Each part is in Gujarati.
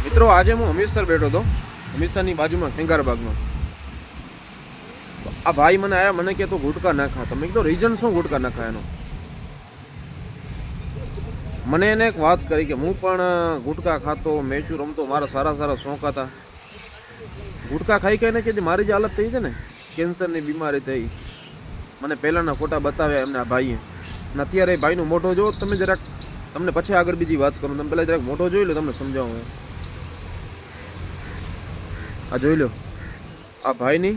મિત્રો આજે હું હમીરસર બેઠો હતો, હમીરસરની બાજુમાં ખેંગારબાગમાં. આ ભાઈ મને આયા, મને કે તો ગુટકા ના ખાતો. મેં કીધું રીઝન શું ગુટકા ના ખાય એનું? મને એને એક વાત કરી કે હું પણ ગુટકા ખાતો, મેચું રમતો, મારા સારા સારા શોખ હતા. ગુટકા ખાઈ ખાઈને કે મારી જે હાલત થઈ છે ને, કેન્સરની બીમારી થઈ. મને પહેલાંના ફોટા બતાવ્યા એમને આ ભાઈએ. અને અત્યારે ભાઈનો મોઢો જો તમે જરાક, તમને પછી આગળ બીજી વાત કરું. તમે પહેલાં જરાક મોઢો જોઈ લો, તમને સમજાવું. આ જોઈ લો, આ ભાઈની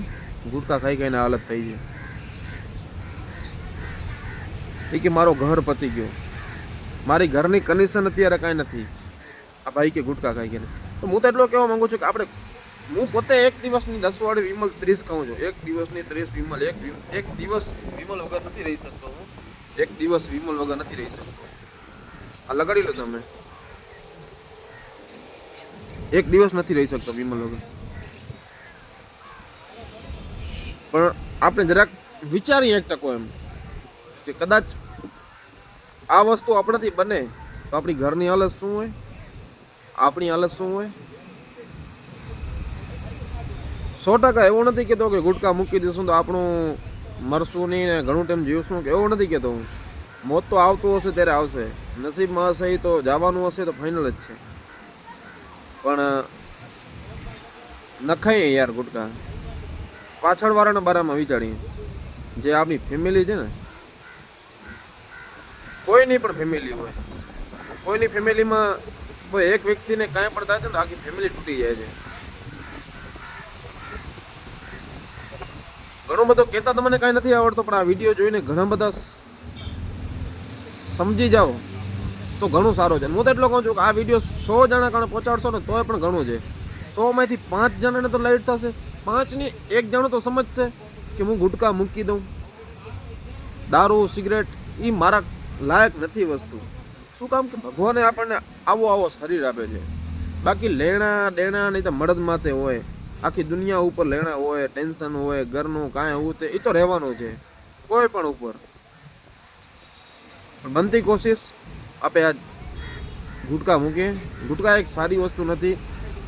ગુટકા ખાઈ ખાઈને હાલત થઈ છે. એ કે મારો ઘર પતી ગયો, મારી ઘરની કન્ડિશન અત્યારે કાંઈ નથી. આ ભાઈ કે ગુટકા ખાઈ ગઈને. તો હું તો એટલો કહેવા માંગુ છું કે આપણે, હું પોતે એક દિવસની 10 વાળી વિમલ 30 ખાઉં છું. એક દિવસની 30 વિમલ, એક દિવસ વિમલ વગર નથી રહી શકતો હું. એક દિવસ વિમલ વગર નથી રહી શકતો. આ લગાડી લો તમે, એક દિવસ નથી રહી શકતો વિમલ વગર. પણ આપણે જરાક વિચારીએ 1% એમ કે કદાચ આ વસ્તુ આપણાથી બને તો આપણી ઘરની હાલત શું હોય, આપણી હાલત શું હોય. 100% એવું નથી કહેતો કે ગુટકા મૂકી દઈશું તો આપણું મરશું નહીં ને ઘણું ટાઈમ જીવશું, કે એવું નથી કહેતો હું. મોત તો આવતું હશે ત્યારે આવશે, નસીબમાં હશે એ તો જવાનું હશે તો ફાઇનલ જ છે. પણ ન ખાઈએ યાર ગુટકા. પાછળવાળાના બારામાં વિચારીએ. જે આપણી ફેમિલી છે ને, કોઈની પણ ફેમિલી હોય, કોઈની ફેમિલીમાં કોઈ એક વ્યક્તિને કાંઈ પણ થાય છે ને તો આખી ફેમિલી તૂટી જાય છે. ઘણું બધું કહેતા તમને કાંઈ નથી આવડતો, પણ આ વિડીયો જોઈને ઘણા બધા સમજી જાઓ તો ઘણું સારું છે. હું તો એટલો કહું છું કે આ વિડીયો 100 જણા કારણે પહોંચાડશો ને તોય પણ ઘણું છે. 100 માંથી 5 જણાને તો લાઈટ થશે, 5ની 1 જણો તો સમજશે કે હું ગુટકા મૂકી દઉં. દારૂ સિગરેટ એ મારા લાયક નથી વસ્તુ. શું કામ કે ભગવાને આપણને આવો શરીર આપે છે. બાકી લેણા દેણા નહીં તો મળદ માથે હોય, આખી દુનિયા ઉપર લેણા હોય, ટેન્શન હોય, ઘરનું કાંઈ એવું તે એ તો રહેવાનું છે કોઈ પણ ઉપર. પણ બનતી કોશિશ આપણે આ ગુટકા મૂકીએ. ગુટકા એક સારી વસ્તુ નથી.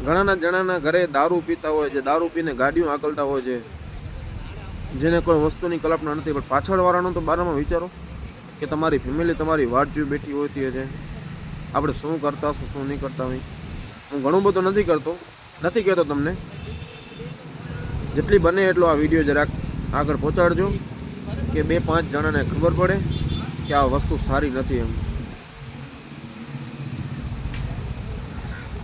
ઘણાના જણાના ઘરે દારૂ પીતા હોય છે, દારૂ પીને ગાડીઓ આંકલતા હોય છે, જેને કોઈ વસ્તુની કલ્પના નથી. પણ પાછળવાળાનો તો બારામાં વિચારો કે તમારી ફેમિલી તમારી વાટ જોઈ બેઠી હોતી છે. આપણે શું કરતા શું નહીં કરતા હોય. હું ઘણું બધું નથી કરતો, નથી કહેતો તમને. જેટલી બને એટલો આ વિડીયો જરાક આગળ પહોંચાડજો કે 2-5 જણાને ખબર પડે કે આ વસ્તુ સારી નથી એમ.